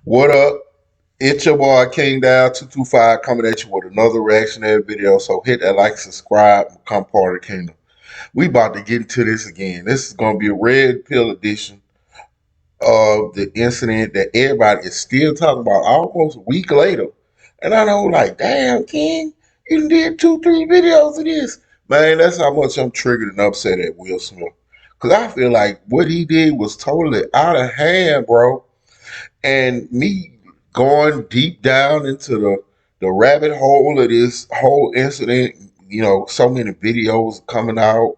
What up? It's your boy King Down 225 coming at you with another reactionary video. So hit that like, subscribe, and become part of the kingdom. We about to get into this again. This is gonna be a red pill edition of the incident that everybody is still talking about almost a week later. And I know, like, damn, King, you done did 2, 3 videos of this. Man, that's how much I'm triggered and upset at Will Smith. Cause I feel like what he did was totally out of hand, bro. And me going deep down into the rabbit hole of this whole incident, so many videos coming out,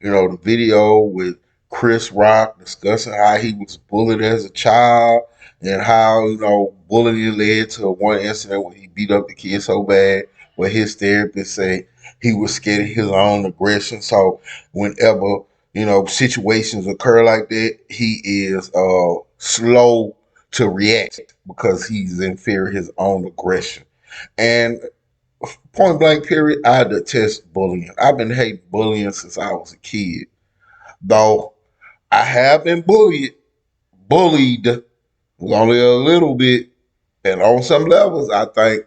the video with Chris Rock discussing how he was bullied as a child and how, bullying led to one incident where he beat up the kid so bad where his therapist said he was scared of his own aggression. So whenever, situations occur like that, he is slow to react because he's in fear of his own aggression. And point blank period, I detest bullying. I've been hating bullying since I was a kid. Though I have been bullied only a little bit. And on some levels, I think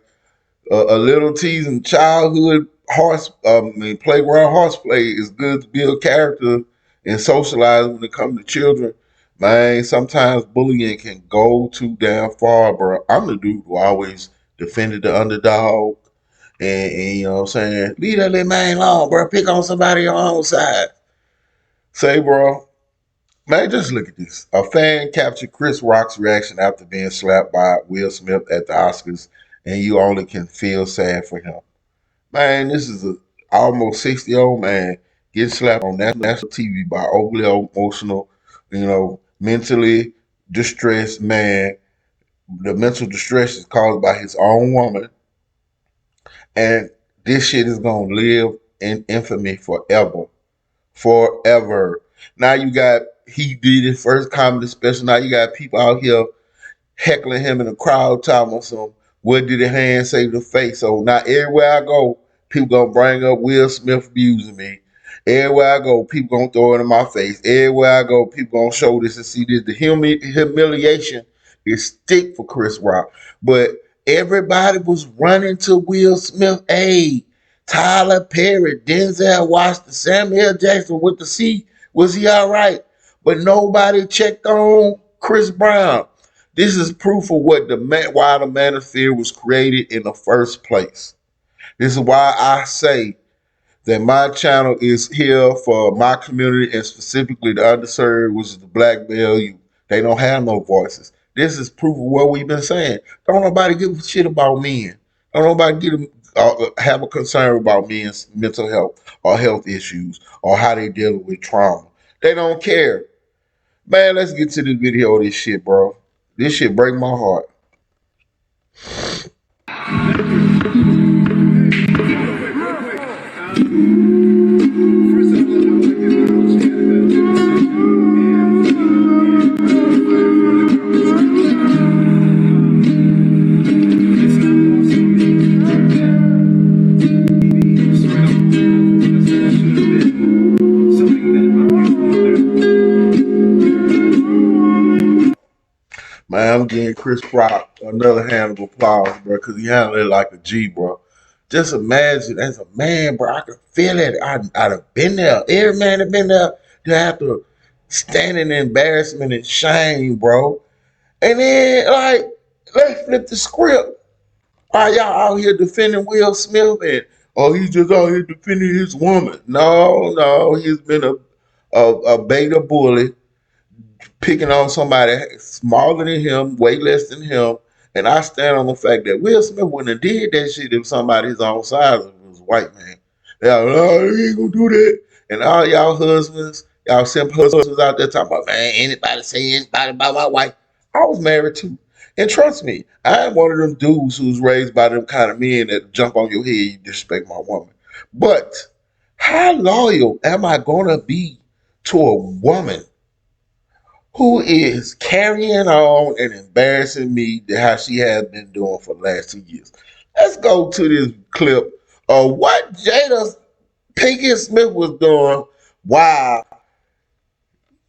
a little teasing childhood playground horseplay is good to build character and socialize when it comes to children. Man, sometimes bullying can go too damn far, bro. I'm the dude who always defended the underdog. And you know what I'm saying? Leave that little man alone, bro. Pick on somebody on your own side. Say, bro, man, just look at this. A fan captured Chris Rock's reaction after being slapped by Will Smith at the Oscars, and you only can feel sad for him. Man, this is a almost 60-year-old man getting slapped on national TV by overly emotional, mentally distressed man. The mental distress is caused by his own woman, and this shit is gonna live in infamy forever. Forever. Now you got he did his first comedy special. Now you got people out here heckling him in the crowd talking about some what did the hand say to the face? So now everywhere I go, people gonna bring up Will Smith abusing me. Everywhere I go, people gonna throw it in my face. Everywhere I go, people gonna show this and see this. The humiliation is thick for Chris Rock. But everybody was running to Will Smith aid. Tyler Perry, Denzel Washington, Samuel Jackson with the C. Was he all right? But nobody checked on Chris Brown. This is proof of why the manosphere was created in the first place. This is why I say that my channel is here for my community and specifically the underserved, which is the black male youth. They don't have no voices. This is proof of what we've been saying. Don't nobody give a shit about men. Don't nobody have a concern about men's mental health or health issues or how they deal with trauma. They don't care. Man, let's get to this video of this shit, bro. This shit break my heart. Man, I'm giving Chris Rock another hand of applause, bro, because he handled it like a G, bro. Just imagine, as a man, bro, I could feel it. I'd have been there. Every man have been there to have to stand in embarrassment and shame, bro. And then, like, let's flip the script. Are y'all out here defending Will Smith and, oh, he's just out here defending his woman? No, he's been a beta bully picking on somebody smaller than him, way less than him. And I stand on the fact that Will Smith wouldn't have did that shit if somebody's on side was a white man. They're like, oh, he ain't gonna do that. And all y'all husbands, y'all simp husbands out there talking about, man, anybody say anybody about my wife. I was married too. And trust me, I am one of them dudes who's raised by them kind of men that jump on your head, you disrespect my woman. But how loyal am I gonna be to a woman who is carrying on and embarrassing me how she has been doing for the last 2 years? Let's go to this clip of what Jada Pinkett Smith was doing while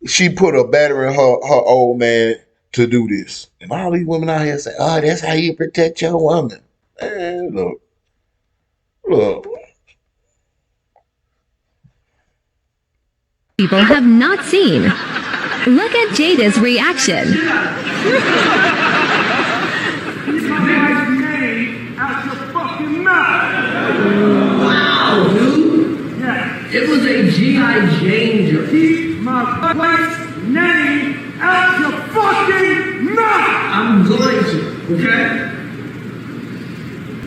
she put a battery in her old man to do this. And all these women out here say, oh, that's how you protect your woman. Man, look. People have not seen. Look at Jada's reaction. Keep my wife's name out your fucking mouth. Wow, dude. Yeah. It was a G.I. Jane. Keep my wife's name out your fucking mouth. I'm going to, okay?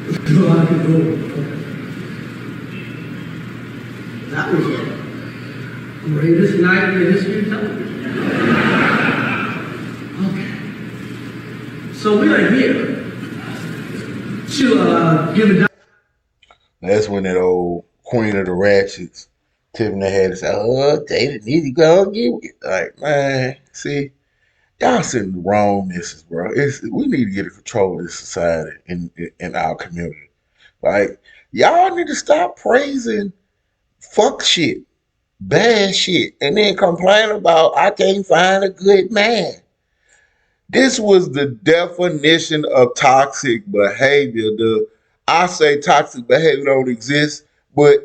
Let's go out the door. That was it. Greatest night in the history of television. Okay. So we are here to give a. That's when that old Queen of the Ratchets tipping her head and say, oh, Jada need to go get it. Like, man, see, y'all sending the wrong message, bro. We need to get control of this society in our community. Like, y'all need to stop praising fuck shit, bad shit, and then complain about I can't find a good man. This was the definition of toxic behavior. I say toxic behavior don't exist, but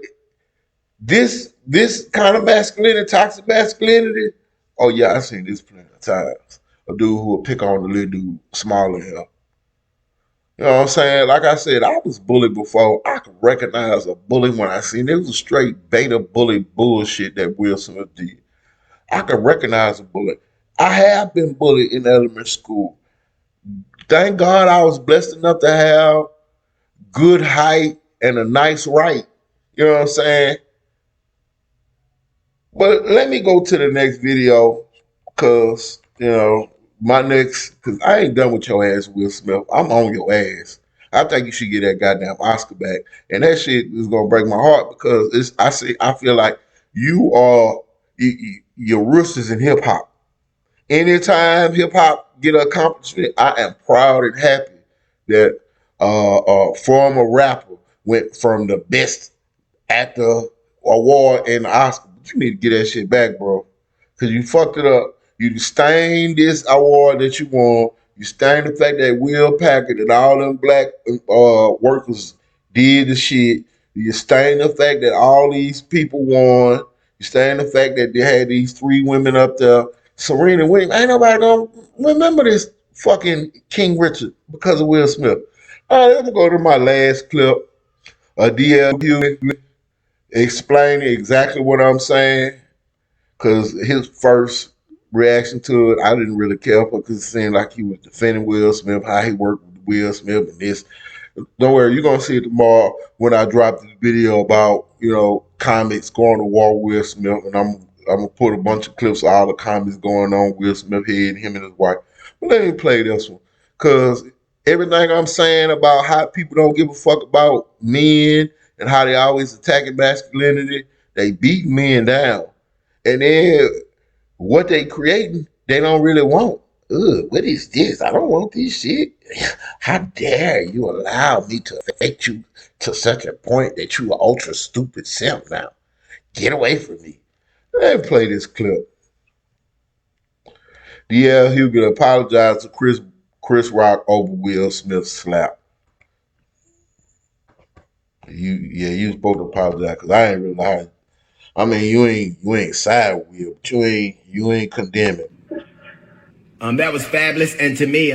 this kind of masculinity, toxic masculinity, oh yeah, I've seen this plenty of times. A dude who will pick on the little dude smaller than him. You know what I'm saying? Like I said, I was bullied before. I could recognize a bully when I seen it. It was a straight beta bully bullshit that Will Smith did. I could recognize a bully. I have been bullied in elementary school. Thank God I was blessed enough to have good height and a nice right. You know what I'm saying? But let me go to the next video because, because I ain't done with your ass, Will Smith. I'm on your ass. I think you should get that goddamn Oscar back. And that shit is going to break my heart because I feel like you're roosters in hip hop. Anytime hip hop get an accomplishment, I am proud and happy that a former rapper went from the best actor award and Oscar. But you need to get that shit back, bro. Because you fucked it up. You stained this award that you won. You stained the fact that Will Packard and all them black workers did the shit. You stained the fact that all these people won. You stained the fact that they had these 3 women up there. Serena Williams. Ain't nobody gonna remember this fucking King Richard because of Will Smith. All right, let me go to my last clip. D.L. Hughley explaining exactly what I'm saying. Because his first reaction to it, I didn't really care for because it seemed like he was defending Will Smith, how he worked with Will Smith and this. Don't worry, you're gonna see it tomorrow when I drop this video about, comics going to war with Will Smith, and I'm gonna put a bunch of clips of all the comics going on Will Smith head, him and his wife. But let me play this one. Cause everything I'm saying about how people don't give a fuck about men and how they always attacking masculinity, they beat men down. And then what they creating, they don't really want. Ugh, what is this? I don't want this shit. How dare you allow me to affect you to such a point that you are ultra stupid self now? Get away from me. Let me play this clip. D.L. Hughley apologized to Chris Rock over Will Smith's slap. You supposed to apologize because I ain't really. I mean, you ain't side with Will, but you ain't condemning. That was fabulous, and to me,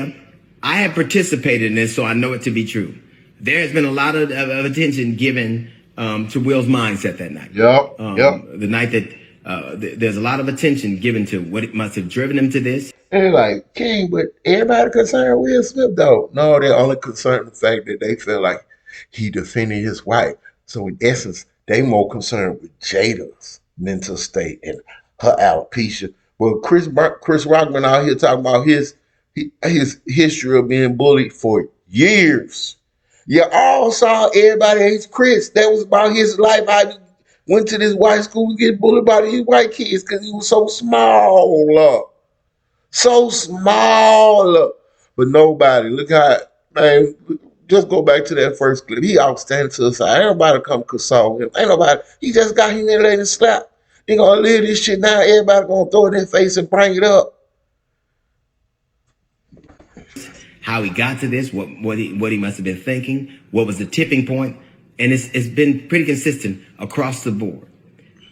I have participated in this, so I know it to be true. There has been a lot of attention given to Will's mindset that night. Yep. The night that there's a lot of attention given to what it must have driven him to this. And they're like, King, but everybody concerned Will Smith, though. No, they're only concerned with the fact that they feel like he defended his wife. So in essence, they more concerned with Jada's mental state and her alopecia. Well, Chris Rockman out here talking about his history of being bullied for years. You all saw Everybody Hates Chris. That was about his life. I went to this white school to get bullied by these white kids because he was so small. So small. But nobody, look how, man, just go back to that first clip. He outstanding to the side. Ain't nobody come console him. Ain't nobody. He just got humiliated and slapped. He gonna live this shit now. Everybody gonna throw it in their face and bring it up. how he got to this, what he must have been thinking, what was the tipping point, and it's been pretty consistent across the board.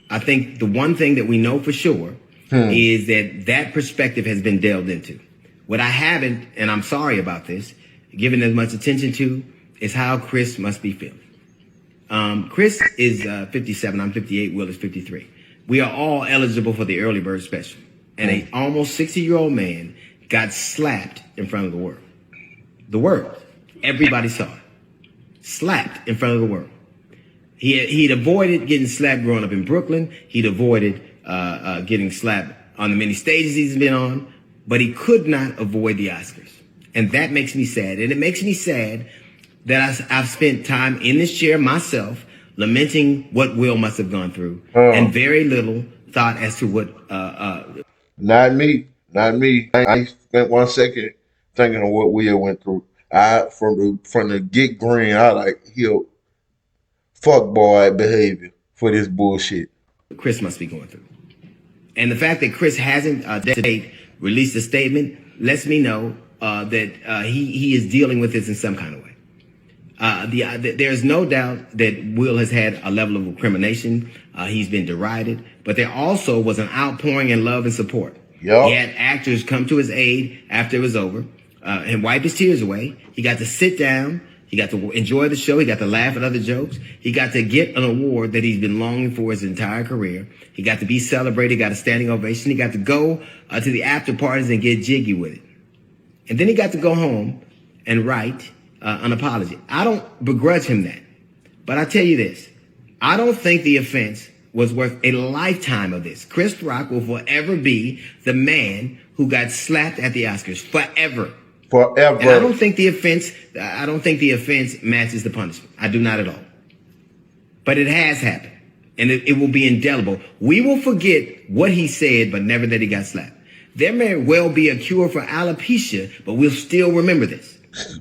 I think the one thing that we know for sure is that perspective has been delved into. What I haven't, and I'm sorry about this, given as much attention to, is how Chris must be feeling. Chris is 57, I'm 58, Will is 53. We are all eligible for the early bird special. And an almost 60-year-old man got slapped in front of the world. The world. Everybody saw it. Slapped in front of the world. He'd avoided getting slapped growing up in Brooklyn. He'd avoided getting slapped on the many stages he's been on. But he could not avoid the Oscars. And that makes me sad. And it makes me sad that I've spent time in this chair myself lamenting what Will must have gone through and very little thought as to what... Not me. I spent 1 second thinking of what Will went through. From the get green, I like he'll fuck boy behavior for this bullshit. Chris must be going through. And the fact that Chris hasn't to date released a statement lets me know that he is dealing with this in some kind of way. There's no doubt that Will has had a level of recrimination. He's been derided, but there also was an outpouring in love and support. Yep. He had actors come to his aid after it was over and wipe his tears away. He got to sit down. He got to enjoy the show. He got to laugh at other jokes. He got to get an award that he's been longing for his entire career. He got to be celebrated, got a standing ovation. He got to go to the after parties and get jiggy with it. And then he got to go home and write an apology. I don't begrudge him that. But I tell you this, I don't think the offense was worth a lifetime of this. Chris Rock will forever be the man who got slapped at the Oscars. Forever. Forever. And I don't think the offense matches the punishment. I do not at all. But it has happened. And it will be indelible. We will forget what he said, but never that he got slapped. There may well be a cure for alopecia, but we'll still remember this.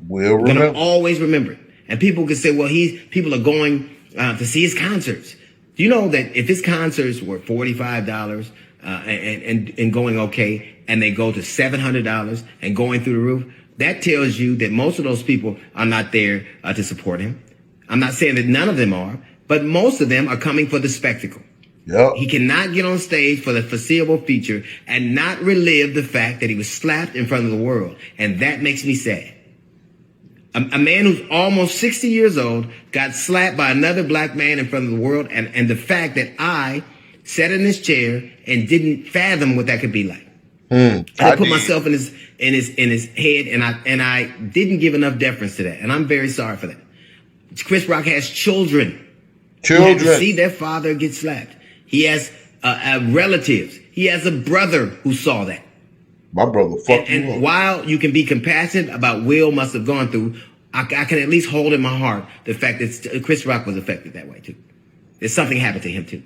We're gonna always remember it. And people can say, well, people are going to see his concerts. Do you know that if his concerts were $45 and going okay, and they go to $700 and going through the roof, that tells you that most of those people are not there to support him. I'm not saying that none of them are, but most of them are coming for the spectacle. Yep. He cannot get on stage for the foreseeable future and not relive the fact that he was slapped in front of the world. And that makes me sad. A man who's almost 60 years old got slapped by another black man in front of the world. And the fact that I sat in this chair and didn't fathom what that could be like. I put myself in his head, and I didn't give enough deference to that. And I'm very sorry for that. Chris Rock has children. Who had to see their father get slapped. He has relatives. He has a brother who saw that. My brother fucked you up. And while you can be compassionate about Will must have gone through, I can at least hold in my heart the fact that Chris Rock was affected that way too. There's something happened to him too.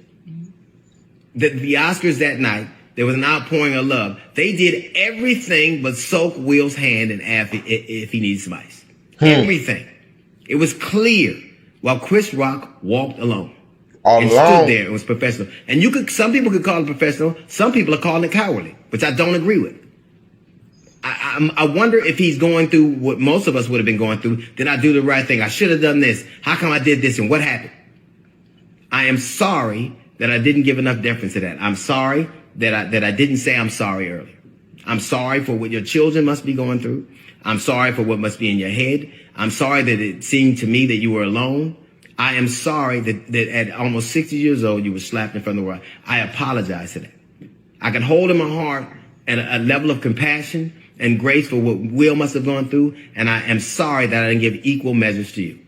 The Oscars that night, there was an outpouring of love. They did everything but soak Will's hand and ask if he needed some ice. Everything. It was clear while Chris Rock walked alone. And stood there and was professional. And some people could call it professional. Some people are calling it cowardly, which I don't agree with. I wonder if he's going through what most of us would have been going through. Did I do the right thing? I should have done this. How come I did this? And what happened? I am sorry that I didn't give enough deference to that. I'm sorry that I didn't say I'm sorry earlier. I'm sorry for what your children must be going through. I'm sorry for what must be in your head. I'm sorry that it seemed to me that you were alone. I am sorry that at almost 60 years old, you were slapped in front of the world. I apologize for that. I can hold in my heart a level of compassion and grace for what Will must have gone through. And I am sorry that I didn't give equal measures to you.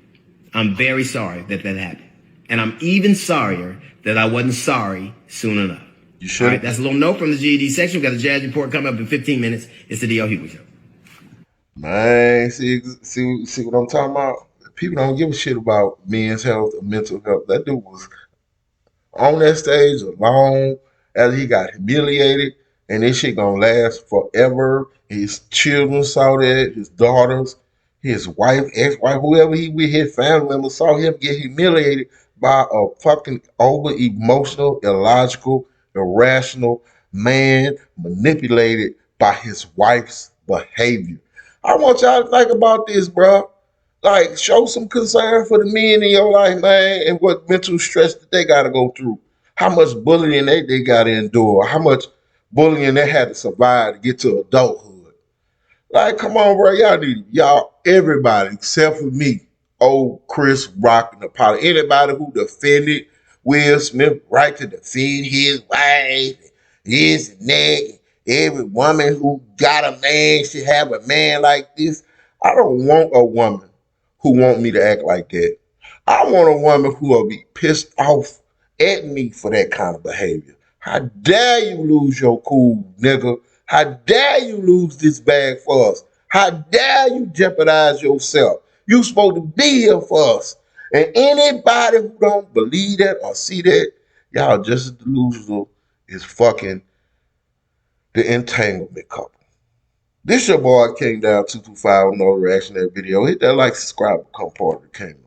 I'm very sorry that happened. And I'm even sorrier that I wasn't sorry soon enough. You should. All right, that's a little note from the GED section. We've got the Jazz Report coming up in 15 minutes. It's the D.L. Hughley Show. Man, see what I'm talking about? People don't give a shit about men's health or mental health. That dude was on that stage alone as he got humiliated, and this shit gonna last forever. His children saw that, his daughters, his wife, ex-wife, whoever he with, his family members saw him get humiliated by a fucking over-emotional, illogical, irrational man manipulated by his wife's behavior. I want y'all to think about this, bro. Like, show some concern for the men in your life, man, and what mental stress that they got to go through. How much bullying they got to endure. How much bullying they had to survive to get to adulthood. Like, come on, bro. Y'all, everybody except for me, old Chris Rock and Apollo. Anybody who defended Will Smith right to defend his wife, his neck, every woman who got a man should have a man like this. I don't want a woman who want me to act like that. I want a woman who will be pissed off at me for that kind of behavior. How dare you lose your cool, nigga? How dare you lose this bag for us? How dare you jeopardize yourself? You supposed to be here for us. And anybody who don't believe that or see that, y'all just as delusional as fucking the entanglement couple. This your boy King Down 225 with no reaction to that video. Hit that like, subscribe, become part of the kingdom.